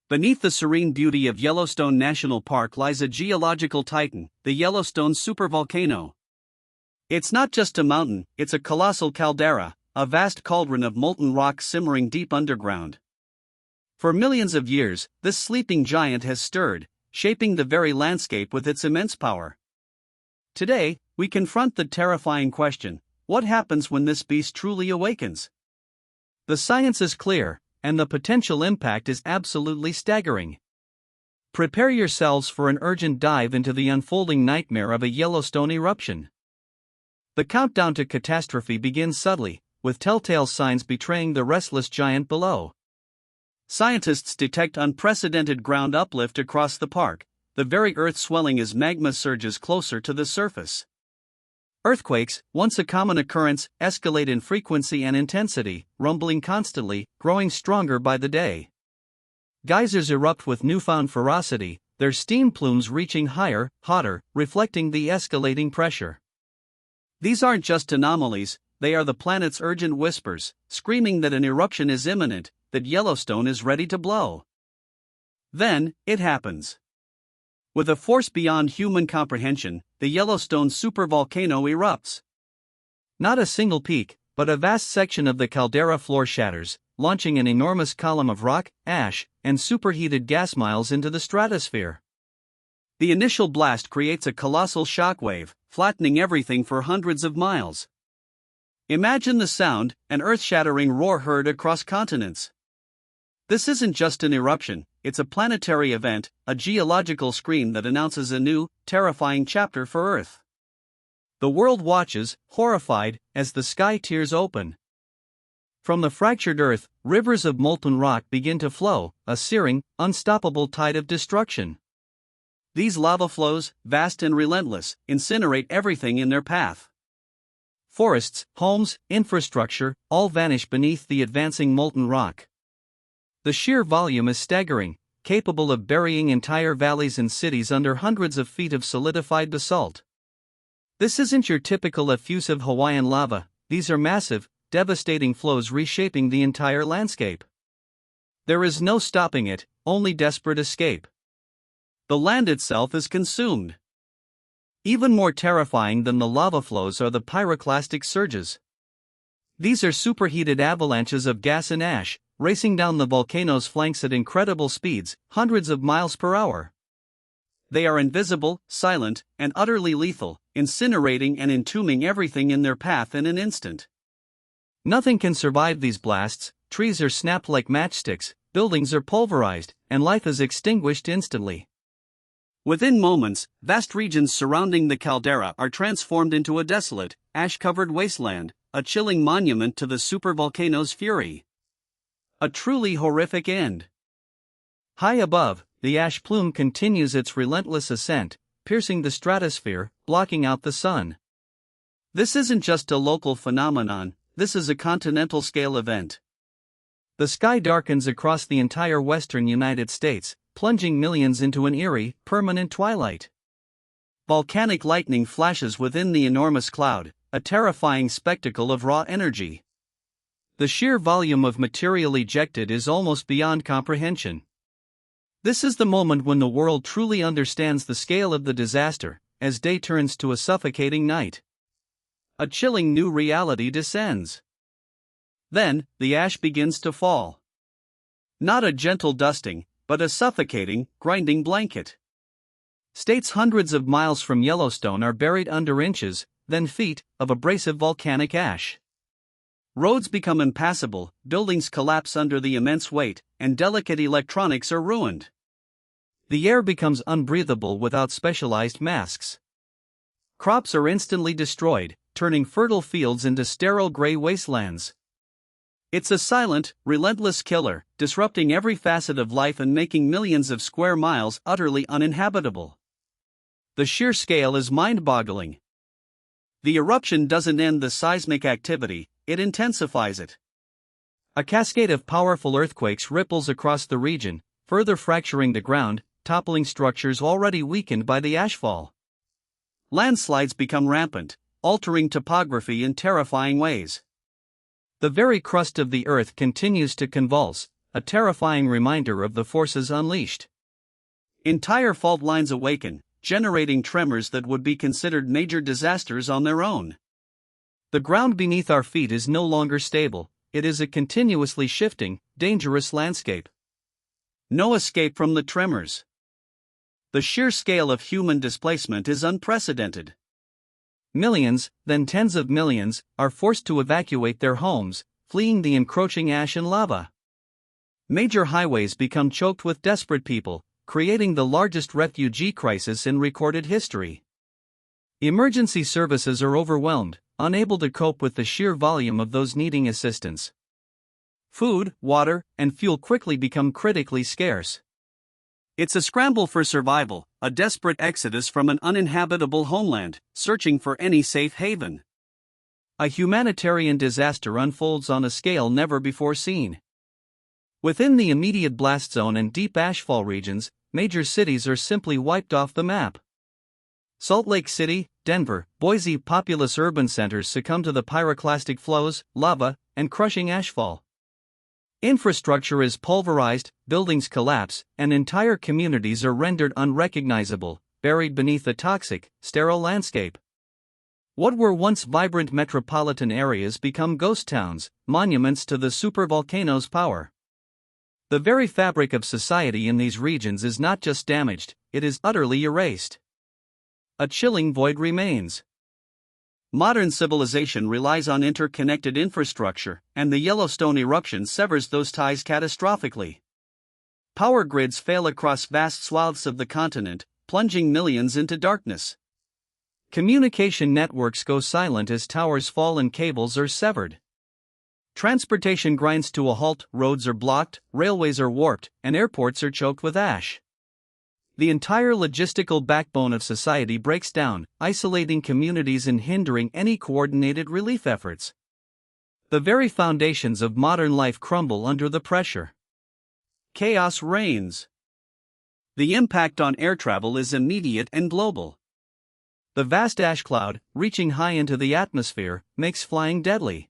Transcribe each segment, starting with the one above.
Beneath the serene beauty of Yellowstone National Park lies a geological titan, the Yellowstone Supervolcano. It's not just a mountain, it's a colossal caldera, a vast cauldron of molten rock simmering deep underground. For millions of years, this sleeping giant has stirred, shaping the very landscape with its immense power. Today, we confront the terrifying question: what happens when this beast truly awakens? The science is clear, and the potential impact is absolutely staggering. Prepare yourselves for an urgent dive into the unfolding nightmare of a Yellowstone eruption. The countdown to catastrophe begins subtly, with telltale signs betraying the restless giant below. Scientists detect unprecedented ground uplift across the park, the very earth swelling as magma surges closer to the surface. Earthquakes, once a common occurrence, escalate in frequency and intensity, rumbling constantly, growing stronger by the day. Geysers erupt with newfound ferocity, their steam plumes reaching higher, hotter, reflecting the escalating pressure. These aren't just anomalies, they are the planet's urgent whispers, screaming that an eruption is imminent, that Yellowstone is ready to blow. Then, it happens. With a force beyond human comprehension, the Yellowstone supervolcano erupts. Not a single peak, but a vast section of the caldera floor shatters, launching an enormous column of rock, ash, and superheated gas miles into the stratosphere. The initial blast creates a colossal shockwave, flattening everything for hundreds of miles. Imagine the sound, an earth-shattering roar heard across continents. This isn't just an eruption, it's a planetary event, a geological scream that announces a new, terrifying chapter for Earth. The world watches, horrified, as the sky tears open. From the fractured Earth, rivers of molten rock begin to flow, a searing, unstoppable tide of destruction. These lava flows, vast and relentless, incinerate everything in their path. Forests, homes, infrastructure, all vanish beneath the advancing molten rock. The sheer volume is staggering, capable of burying entire valleys and cities under hundreds of feet of solidified basalt. This isn't your typical effusive Hawaiian lava, these are massive, devastating flows reshaping the entire landscape. There is no stopping it, only desperate escape. The land itself is consumed. Even more terrifying than the lava flows are the pyroclastic surges. These are superheated avalanches of gas and ash, racing down the volcano's flanks at incredible speeds, hundreds of miles per hour. They are invisible, silent, and utterly lethal, incinerating and entombing everything in their path in an instant. Nothing can survive these blasts, trees are snapped like matchsticks, buildings are pulverized, and life is extinguished instantly. Within moments, vast regions surrounding the caldera are transformed into a desolate, ash-covered wasteland, a chilling monument to the supervolcano's fury. A truly horrific end. High above, the ash plume continues its relentless ascent, piercing the stratosphere, blocking out the sun. This isn't just a local phenomenon, this is a continental-scale event. The sky darkens across the entire western United States, plunging millions into an eerie, permanent twilight. Volcanic lightning flashes within the enormous cloud, a terrifying spectacle of raw energy. The sheer volume of material ejected is almost beyond comprehension. This is the moment when the world truly understands the scale of the disaster, as day turns to a suffocating night. A chilling new reality descends. Then, the ash begins to fall. Not a gentle dusting, but a suffocating, grinding blanket. States hundreds of miles from Yellowstone are buried under inches, then feet, of abrasive volcanic ash. Roads become impassable, buildings collapse under the immense weight, and delicate electronics are ruined. The air becomes unbreathable without specialized masks. Crops are instantly destroyed, turning fertile fields into sterile gray wastelands. It's a silent, relentless killer, disrupting every facet of life and making millions of square miles utterly uninhabitable. The sheer scale is mind-boggling. The eruption doesn't end the seismic activity, it intensifies it. A cascade of powerful earthquakes ripples across the region, further fracturing the ground, toppling structures already weakened by the ashfall. Landslides become rampant, altering topography in terrifying ways. The very crust of the earth continues to convulse, a terrifying reminder of the forces unleashed. Entire fault lines awaken, generating tremors that would be considered major disasters on their own. The ground beneath our feet is no longer stable, it is a continuously shifting, dangerous landscape. No escape from the tremors. The sheer scale of human displacement is unprecedented. Millions, then tens of millions, are forced to evacuate their homes, fleeing the encroaching ash and lava. Major highways become choked with desperate people, creating the largest refugee crisis in recorded history. Emergency services are overwhelmed, unable to cope with the sheer volume of those needing assistance. Food, water, and fuel quickly become critically scarce. It's a scramble for survival, a desperate exodus from an uninhabitable homeland, searching for any safe haven. A humanitarian disaster unfolds on a scale never before seen. Within the immediate blast zone and deep ashfall regions, major cities are simply wiped off the map. Salt Lake City, Denver, Boise populous urban centers succumb to the pyroclastic flows, lava, and crushing ashfall. Infrastructure is pulverized, buildings collapse, and entire communities are rendered unrecognizable, buried beneath a toxic, sterile landscape. What were once vibrant metropolitan areas become ghost towns, monuments to the supervolcano's power. The very fabric of society in these regions is not just damaged, it is utterly erased. A chilling void remains. Modern civilization relies on interconnected infrastructure, and the Yellowstone eruption severs those ties catastrophically. Power grids fail across vast swaths of the continent, plunging millions into darkness. Communication networks go silent as towers fall and cables are severed. Transportation grinds to a halt, roads are blocked, railways are warped, and airports are choked with ash. The entire logistical backbone of society breaks down, isolating communities and hindering any coordinated relief efforts. The very foundations of modern life crumble under the pressure. Chaos reigns. The impact on air travel is immediate and global. The vast ash cloud, reaching high into the atmosphere, makes flying deadly.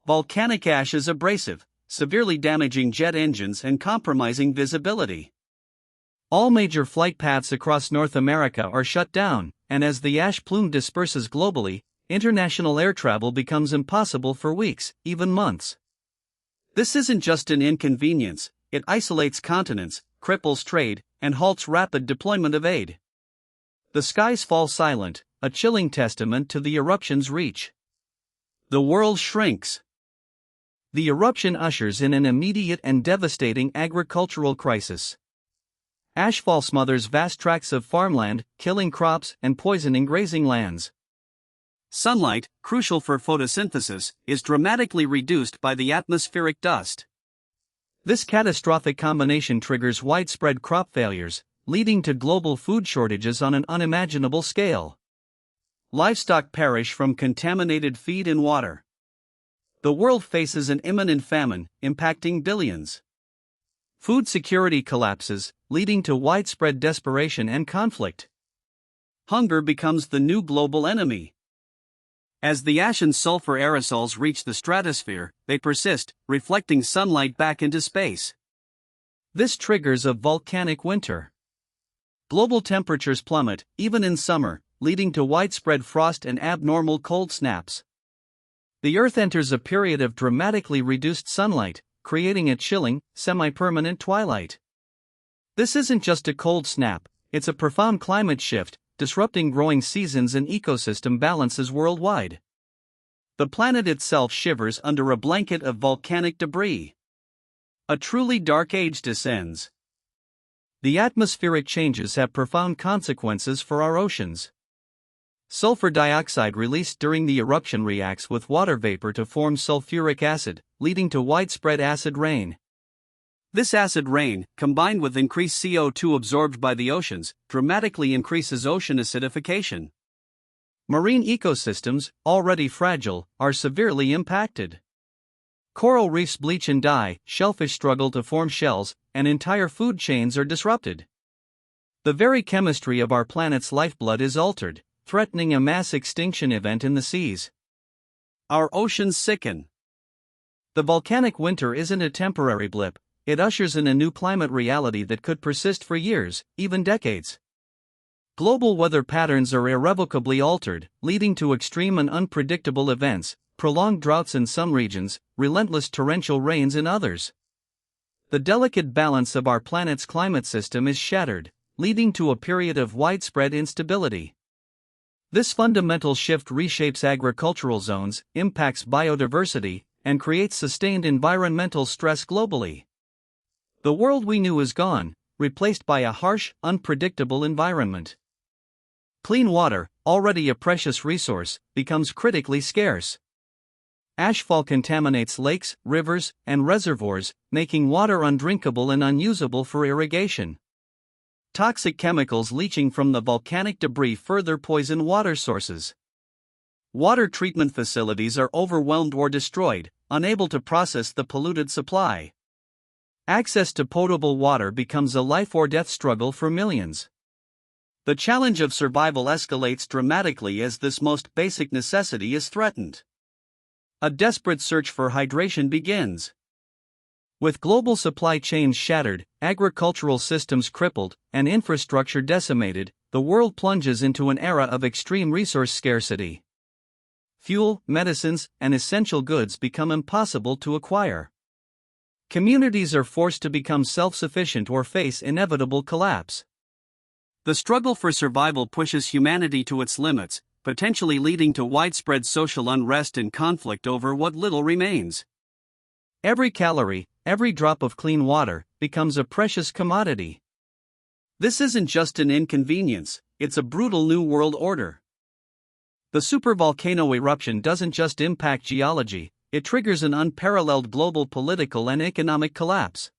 Volcanic ash is abrasive, severely damaging jet engines and compromising visibility. All major flight paths across North America are shut down, and as the ash plume disperses globally, international air travel becomes impossible for weeks, even months. This isn't just an inconvenience, it isolates continents, cripples trade, and halts rapid deployment of aid. The skies fall silent, a chilling testament to the eruption's reach. The world shrinks. The eruption ushers in an immediate and devastating agricultural crisis. Ashfall smothers vast tracts of farmland, killing crops and poisoning grazing lands. Sunlight, crucial for photosynthesis, is dramatically reduced by the atmospheric dust. This catastrophic combination triggers widespread crop failures, leading to global food shortages on an unimaginable scale. Livestock perish from contaminated feed and water. The world faces an imminent famine, impacting billions. Food security collapses, leading to widespread desperation and conflict. Hunger becomes the new global enemy. As the ash and sulfur aerosols reach the stratosphere, they persist, reflecting sunlight back into space. This triggers a volcanic winter. Global temperatures plummet, even in summer, leading to widespread frost and abnormal cold snaps. The Earth enters a period of dramatically reduced sunlight, creating a chilling, semi-permanent twilight. This isn't just a cold snap, it's a profound climate shift, disrupting growing seasons and ecosystem balances worldwide. The planet itself shivers under a blanket of volcanic debris. A truly dark age descends. The atmospheric changes have profound consequences for our oceans. Sulfur dioxide released during the eruption reacts with water vapor to form sulfuric acid, leading to widespread acid rain. This acid rain, combined with increased CO2 absorbed by the oceans, dramatically increases ocean acidification. Marine ecosystems, already fragile, are severely impacted. Coral reefs bleach and die, shellfish struggle to form shells, and entire food chains are disrupted. The very chemistry of our planet's lifeblood is altered, threatening a mass extinction event in the seas. Our oceans sicken. The volcanic winter isn't a temporary blip, it ushers in a new climate reality that could persist for years, even decades. Global weather patterns are irrevocably altered, leading to extreme and unpredictable events, prolonged droughts in some regions, relentless torrential rains in others. The delicate balance of our planet's climate system is shattered, leading to a period of widespread instability. This fundamental shift reshapes agricultural zones, impacts biodiversity, and creates sustained environmental stress globally. The world we knew is gone, replaced by a harsh, unpredictable environment. Clean water, already a precious resource, becomes critically scarce. Ashfall contaminates lakes, rivers, and reservoirs, making water undrinkable and unusable for irrigation. Toxic chemicals leaching from the volcanic debris further poison water sources. Water treatment facilities are overwhelmed or destroyed, unable to process the polluted supply. Access to potable water becomes a life-or-death struggle for millions. The challenge of survival escalates dramatically as this most basic necessity is threatened. A desperate search for hydration begins. With global supply chains shattered, agricultural systems crippled, and infrastructure decimated, the world plunges into an era of extreme resource scarcity. Fuel, medicines, and essential goods become impossible to acquire. Communities are forced to become self-sufficient or face inevitable collapse. The struggle for survival pushes humanity to its limits, potentially leading to widespread social unrest and conflict over what little remains. Every calorie, every drop of clean water, becomes a precious commodity. This isn't just an inconvenience, it's a brutal new world order. The supervolcano eruption doesn't just impact geology, it triggers an unparalleled global political and economic collapse.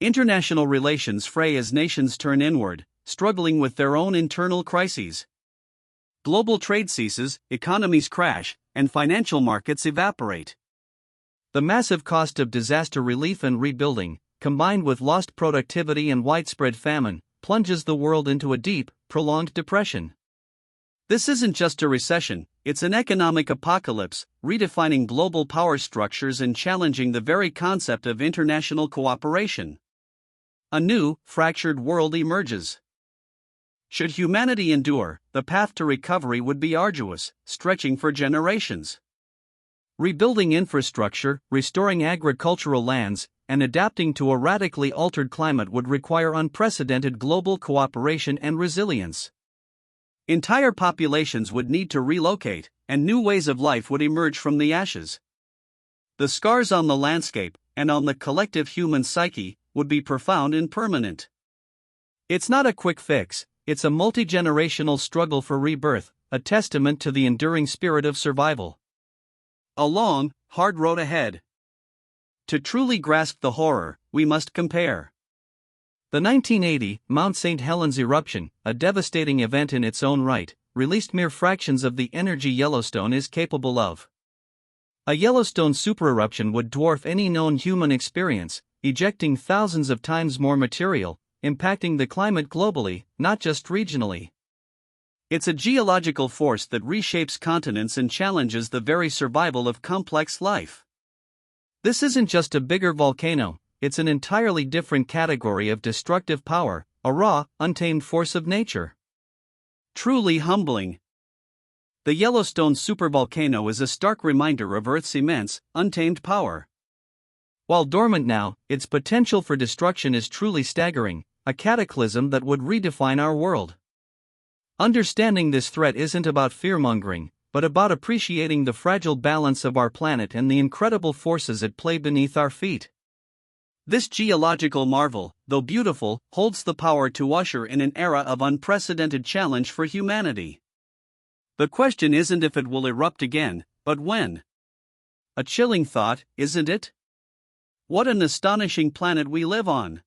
International relations fray as nations turn inward, struggling with their own internal crises. Global trade ceases, economies crash, and financial markets evaporate. The massive cost of disaster relief and rebuilding, combined with lost productivity and widespread famine, plunges the world into a deep, prolonged depression. This isn't just a recession, it's an economic apocalypse, redefining global power structures and challenging the very concept of international cooperation. A new, fractured world emerges. Should humanity endure, the path to recovery would be arduous, stretching for generations. Rebuilding infrastructure, restoring agricultural lands, and adapting to a radically altered climate would require unprecedented global cooperation and resilience. Entire populations would need to relocate, and new ways of life would emerge from the ashes. The scars on the landscape, and on the collective human psyche, would be profound and permanent. It's not a quick fix, it's a multi-generational struggle for rebirth, a testament to the enduring spirit of survival. A long, hard road ahead. To truly grasp the horror, we must compare. The 1980 Mount St. Helens eruption, a devastating event in its own right, released mere fractions of the energy Yellowstone is capable of. A Yellowstone supereruption would dwarf any known human experience, ejecting thousands of times more material, impacting the climate globally, not just regionally. It's a geological force that reshapes continents and challenges the very survival of complex life. This isn't just a bigger volcano, it's an entirely different category of destructive power, a raw, untamed force of nature. Truly humbling. The Yellowstone supervolcano is a stark reminder of Earth's immense, untamed power. While dormant now, its potential for destruction is truly staggering, a cataclysm that would redefine our world. Understanding this threat isn't about fear-mongering, but about appreciating the fragile balance of our planet and the incredible forces at play beneath our feet. This geological marvel, though beautiful, holds the power to usher in an era of unprecedented challenge for humanity. The question isn't if it will erupt again, but when. A chilling thought, isn't it? What an astonishing planet we live on.